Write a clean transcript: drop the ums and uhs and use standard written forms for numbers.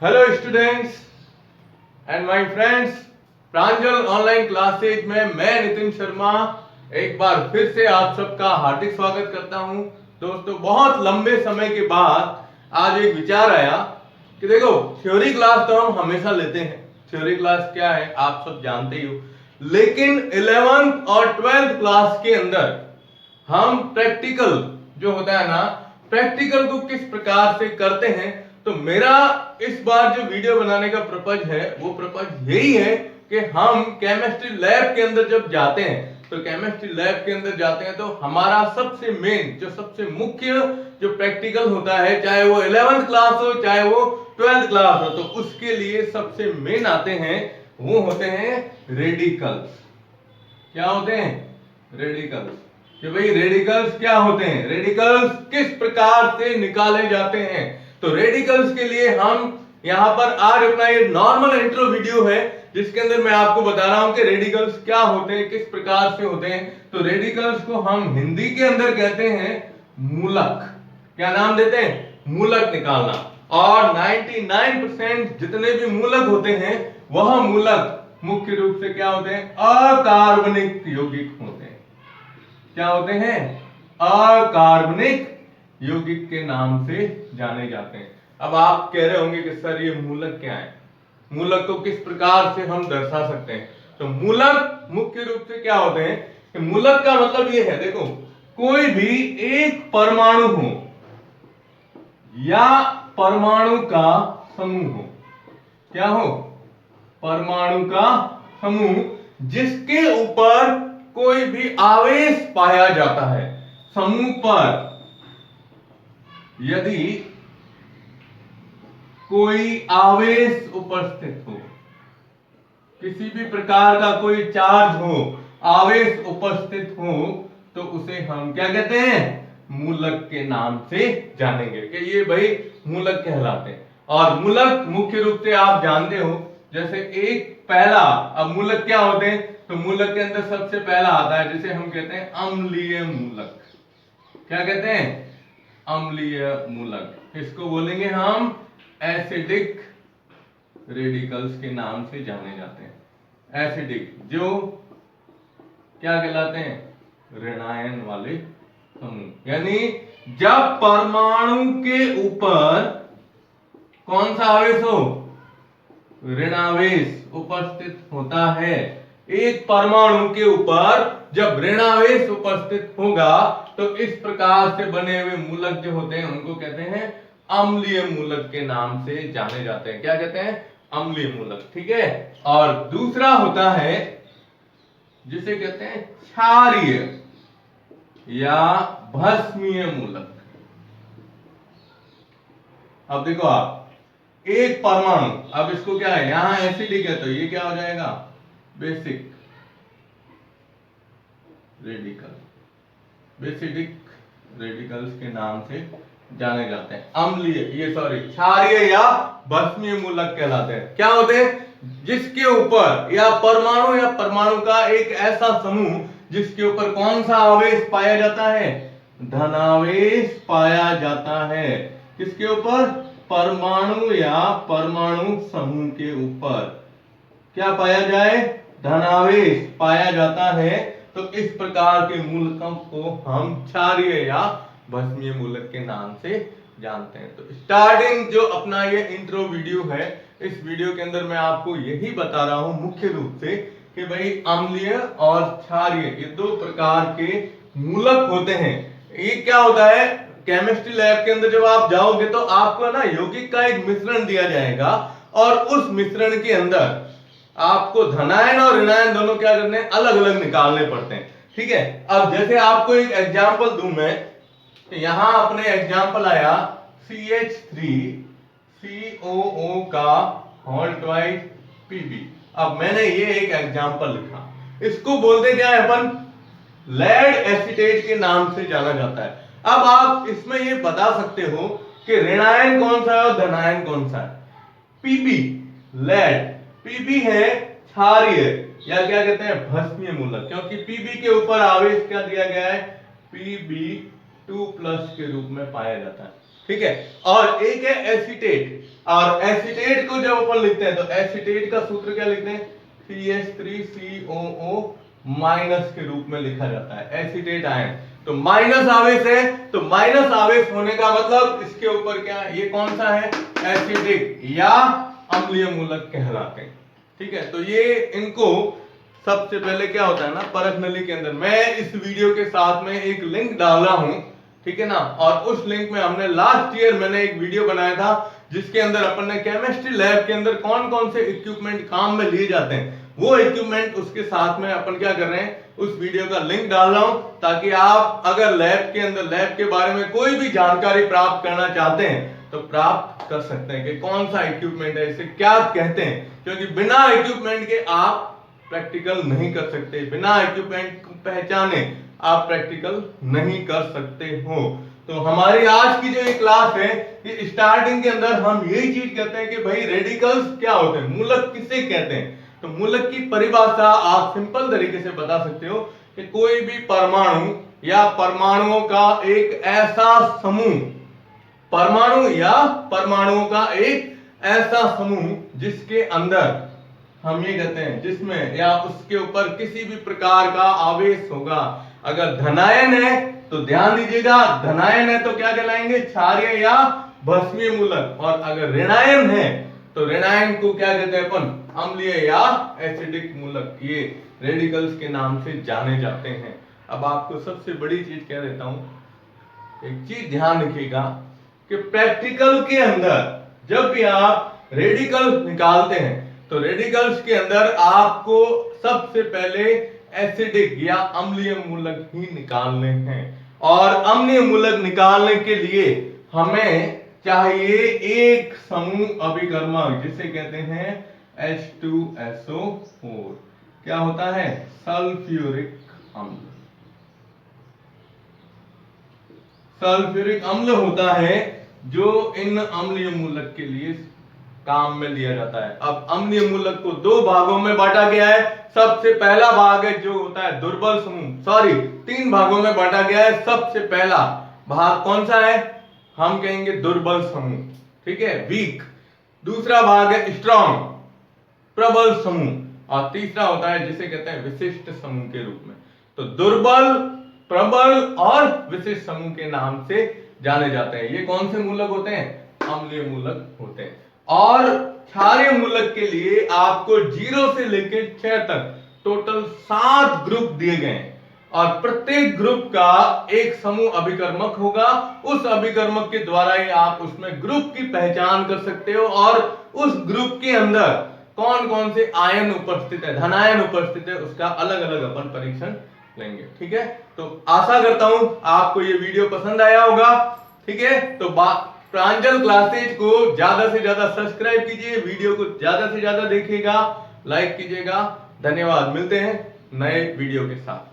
Hello students and my friends, Pranjal online classes में मैं नितिन शर्मा एक बार फिर से आप सबका हार्दिक स्वागत करता हूं। दोस्तों, बहुत लंबे समय के बाद आज एक विचार आया कि देखो, थ्योरी क्लास तो हम हमेशा लेते हैं। थ्योरी क्लास क्या है आप सब जानते ही हो, लेकिन 11th और 12th क्लास के अंदर हम प्रैक्टिकल जो होता है ना, प्रैक्टिकल को किस प्रकार से करते हैं। तो मेरा इस बार जो वीडियो बनाने का पर्पज है वो पर्पज यही है कि हम केमिस्ट्री लैब के अंदर जब जाते हैं, तो केमिस्ट्री लैब के अंदर जाते हैं तो हमारा सबसे मेन जो सबसे मुख्य जो प्रैक्टिकल होता है, चाहे वो 11th क्लास हो चाहे वो 12th क्लास हो, तो उसके लिए सबसे मेन आते हैं, वो होते हैं रेडिकल्स। क्या होते हैं? रेडिकल्स। कि भाई रेडिकल्स क्या होते हैं, रेडिकल्स किस प्रकार से निकाले जाते हैं। तो रेडिकल्स के लिए हम यहां पर आज अपना ये नॉर्मल इंट्रो वीडियो है जिसके अंदर मैं आपको बता रहा हूं कि रेडिकल्स क्या होते हैं, किस प्रकार से होते हैं। तो रेडिकल्स को हम हिंदी के अंदर कहते हैं मूलक। क्या नाम देते हैं? मूलक निकालना। और 99% जितने भी मूलक होते हैं वह मूलक मुख्य रूप से क्या होते हैं? अकार्बनिक यौगिक होते हैं। क्या होते हैं? अकार्बनिक यौगिक के नाम से जाने जाते हैं। अब आप कह रहे होंगे कि सर ये मूलक क्या है, मूलक को किस प्रकार से हम दर्शा सकते हैं। तो मूलक मुख्य रूप से क्या होते हैं कि मूलक का मतलब ये है, देखो, कोई भी एक परमाणु हो या परमाणु का समूह हो। क्या हो? परमाणु का समूह जिसके ऊपर कोई भी आवेश पाया जाता है। समूह पर यदि कोई आवेश उपस्थित हो, किसी भी प्रकार का कोई चार्ज हो, आवेश उपस्थित हो, तो उसे हम क्या कहते हैं? मूलक के नाम से जानेंगे कि ये भाई मूलक कहलाते हैं। और मूलक मुख्य रूप से आप जानते हो, जैसे एक पहला, अब मूलक क्या होते हैं? तो मूलक के अंदर सबसे पहला आता है जिसे हम कहते हैं अम्लीय मूलक। क्या कहते हैं? अम्लीय मूलक। इसको बोलेंगे हम एसिडिक रेडिकल्स के नाम से जाने जाते हैं। एसिडिक जो क्या कहलाते हैं? ऋणायन वाले समूह। यानी जब परमाणु के ऊपर कौन सा आवेश हो? ऋणावेश उपस्थित होता है। एक परमाणु के ऊपर जब ऋणावेश उपस्थित होगा तो इस प्रकार से बने हुए मूलक जो होते हैं उनको कहते हैं अम्लीय मूलक के नाम से जाने जाते हैं। क्या कहते हैं? अम्लीय मूलक। ठीक है। और दूसरा होता है जिसे कहते हैं क्षारीय या भस्मीय मूलक। अब देखो आप, एक परमाणु, अब इसको क्या है, यहां एसिडिक है तो ये क्या हो जाएगा? Basic radical. बेसिडिक रेडिकल्स के नाम से जाने जाते हैं। अम्लीय, ये सॉरी, क्षारीय या भस्मीय मूलक कहलाते हैं। क्या होते हैं? जिसके ऊपर या परमाणु का एक ऐसा समूह जिसके ऊपर कौन सा आवेश पाया जाता है? धनावेश पाया जाता है। किसके ऊपर? परमाणु या परमाणु समूह के ऊपर क्या पाया जाए? धनावेश पाया जाता है। तो इस प्रकार के मूलकों को हम क्षारीय या भस्मीय मूलक के नाम से जानते हैं। तो स्टार्टिंग जो अपना ये इंट्रो वीडियो है, इस वीडियो के अंदर मैं आपको यही बता रहा हूं मुख्य रूप से कि भाई अम्लीय और क्षारीय ये दो प्रकार के मूलक होते हैं। ये क्या होता है, केमिस्ट्री लैब के अंदर जब आप जाओगे तो आपको ना यौगिक का एक मिश्रण दिया जाएगा और उस मिश्रण के अंदर आपको धनायन और ऋणायन दोनों क्या करने हैं? अलग अलग निकालने पड़ते हैं। ठीक है। अब जैसे आपको एक एग्जांपल दूं मैं, तो यहां अपने एग्जांपल आया CH3COO का होल ट्वाइस Pb। अब मैंने ये एक एग्जांपल लिखा, इसको बोलते क्या है अपन? लेड एसीटेट के नाम से जाना जाता है। अब आप इसमें ये बता सकते हो कि ऋणायन कौन सा है और धनायन कौन सा है। Pb लेड, Pb है क्षारीय या क्या कहते हैं? भस्मीय मूलक, क्योंकि Pb के ऊपर आवेश क्या दिया गया है? Pb2+ के रूप में पाया जाता है। ठीक है। और एक है एसीटेट, और एसीटेट को जब अपन लिखते हैं तो एसीटेट का सूत्र क्या लिखते हैं, CH3COO माइनस के रूप में लिखा जाता है एसीटेट आयन। तो माइनस आवेश है, तो माइनस आवेश होने का मतलब इसके ऊपर क्या है, ये कौन सा है, एसिडिक या अम्लीय मूलक कहलाते हैं। ठीक है, तो ये इनको सबसे पहले क्या होता है ना, परख नली के अंदर मैं इस वीडियो के साथ में एक लिंक डाला हूं, ठीक है ना, और उस लिंक में हमने लास्ट ईयर मैंने एक वीडियो बनाया था जिसके अंदर अपन ने केमिस्ट्री लैब के अंदर कौन कौन से इक्विपमेंट काम में लिए जाते हैं, वो इक्विपमेंट उसके साथ में अपन क्या कर रहे हैं, उस वीडियो का लिंक डाल रहा हूं ताकि आप अगर लैब के अंदर लैब के बारे में कोई भी जानकारी प्राप्त करना चाहते हैं तो प्राप्त कर सकते हैं कि कौन सा इक्विपमेंट है, इसे क्या कहते हैं, क्योंकि बिना इक्विपमेंट के आप प्रैक्टिकल नहीं कर सकते, बिना इक्विपमेंट पहचाने आप प्रैक्टिकल नहीं कर सकते हो। तो हमारी आज की जो ये क्लास है, ये स्टार्टिंग के अंदर हम यही चीज कहते हैं कि भाई रेडिकल्स क्या होते हैं, मूलक किसे कहते हैं। तो मूलक की परिभाषा आप सिंपल तरीके से बता सकते हो कि कोई भी परमाणु या परमाणुओं का एक ऐसा समूह, परमाणु या परमाणुओं का एक ऐसा समूह जिसके अंदर हम ये कहते हैं, जिसमें या उसके ऊपर किसी भी प्रकार का आवेश होगा। अगर धनायन है तो ध्यान दीजिएगा, धनायन है तो क्या कहलाएंगे, क्षारीय या भस्मीय मूलक, और अगर ऋणायन है तो ऋणायन को क्या कहते हैं अपन, अम्लीय या एसिडिक मूलक। ये रेडिकल्स के नाम से जाने जाते हैं। अब आपको सबसे बड़ी चीज कह देता हूं, एक चीज ध्यान रखिएगा कि प्रैक्टिकल के अंदर जब भी आप रेडिकल निकालते हैं तो रेडिकल्स के अंदर आपको सबसे पहले एसिडिक या अम्लीय मूलक ही निकालने हैं, और अम्लीय मूलक निकालने के लिए हमें चाहिए एक समूह अभिकर्मक जिसे कहते हैं H2SO4। क्या होता है, सल्फ्यूरिक अम्ल। सल्फ्यूरिक अम्ल होता है जो इन अम्लीय मूलक के लिए काम में लिया जाता है। अब अम्लीय मूलक को दो भागों में बांटा गया है। सबसे पहला भाग है जो होता है दुर्बल समूह, सॉरी तीन भागों में बांटा गया है। सबसे पहला भाग कौन सा है, हम कहेंगे दुर्बल समूह, ठीक है, वीक। दूसरा भाग है स्ट्रॉन्ग, प्रबल समूह, और तीसरा होता है जिसे कहते हैं विशिष्ट समूह के रूप में। तो दुर्बल, प्रबल और विशिष्ट समूह के नाम से जाने जाते हैं। ये कौन से मूलक होते हैं, अम्लीय मूलक होते हैं। और क्षारीय मूलक के लिए आपको 0 से लेकर 6 तक टोटल 7 ग्रुप दिए गए हैं, और प्रत्येक ग्रुप का एक समूह अभिकर्मक होगा। उस अभिकर्मक के द्वारा ही आप उसमें ग्रुप की पहचान कर सकते हो, और उस ग्रुप के अंदर कौन कौन से आयन उपस्थित है, धनायन उपस्थित है, उसका अलग अलग अपन परीक्षण लेंगे। ठीक है, तो आशा करता हूं आपको ये वीडियो पसंद आया होगा। ठीक है, तो प्रांजल क्लासेज को ज्यादा से ज्यादा सब्सक्राइब कीजिए, वीडियो को ज्यादा से ज्यादा देखिएगा, लाइक कीजिएगा। धन्यवाद, मिलते हैं नए वीडियो के साथ।